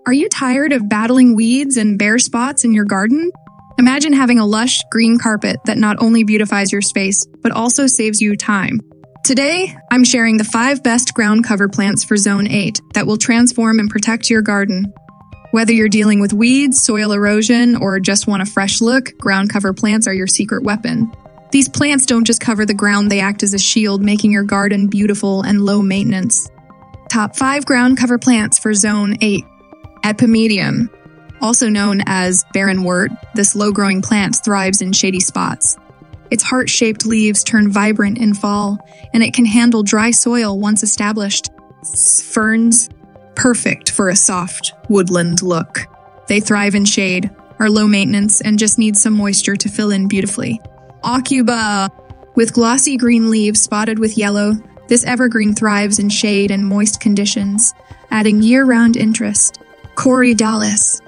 Are you tired of battling weeds and bare spots in your garden? Imagine having a lush, green carpet that not only beautifies your space, but also saves you time. Today, I'm sharing the 5 best ground cover plants for Zone 8 that will transform and protect your garden. Whether you're dealing with weeds, soil erosion, or just want a fresh look, ground cover plants are your secret weapon. These plants don't just cover the ground, they act as a shield, making your garden beautiful and low maintenance. Top 5 ground cover plants for Zone 8. Epimedium. Also known as barrenwort, this low-growing plant thrives in shady spots. Its heart-shaped leaves turn vibrant in fall, and it can handle dry soil once established. Ferns. Perfect for a soft, woodland look. They thrive in shade, are low maintenance, and just need some moisture to fill in beautifully. Aucuba. With glossy green leaves spotted with yellow, this evergreen thrives in shade and moist conditions, adding year-round interest. Corydalis.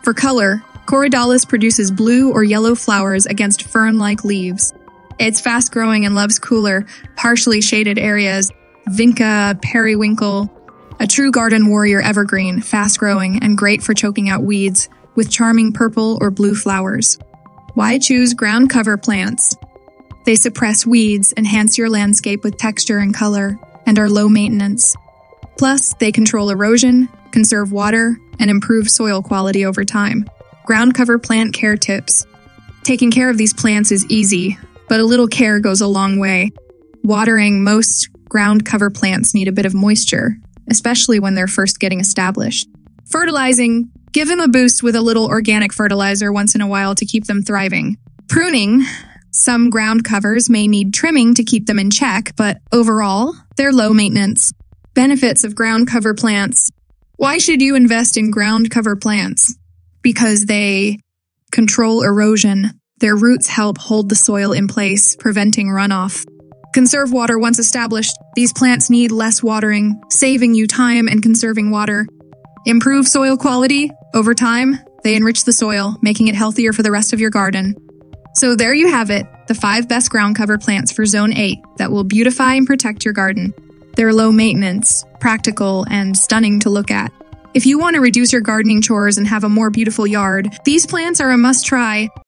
For color, Corydalis produces blue or yellow flowers against fern-like leaves. It's fast-growing and loves cooler, partially shaded areas. Vinca, periwinkle. A true garden warrior evergreen, fast-growing and great for choking out weeds, with charming purple or blue flowers. Why choose ground cover plants? They suppress weeds, enhance your landscape with texture and color, and are low maintenance. Plus, they control erosion, conserve water, and improve soil quality over time. Ground cover plant care tips. Taking care of these plants is easy, but a little care goes a long way. Watering. Most ground cover plants need a bit of moisture, especially when they're first getting established. Fertilizing. Give them a boost with a little organic fertilizer once in a while to keep them thriving. Pruning. Some ground covers may need trimming to keep them in check, but overall, they're low maintenance. Benefits of ground cover plants. Why should you invest in ground cover plants? Because they control erosion. Their roots help hold the soil in place, preventing runoff. Conserve water once established. These plants need less watering, saving you time and conserving water. Improve soil quality. Over time, they enrich the soil, making it healthier for the rest of your garden. So there you have it, the 5 best ground cover plants for Zone 8 that will beautify and protect your garden. They're low maintenance, practical, and stunning to look at. If you want to reduce your gardening chores and have a more beautiful yard, these plants are a must-try.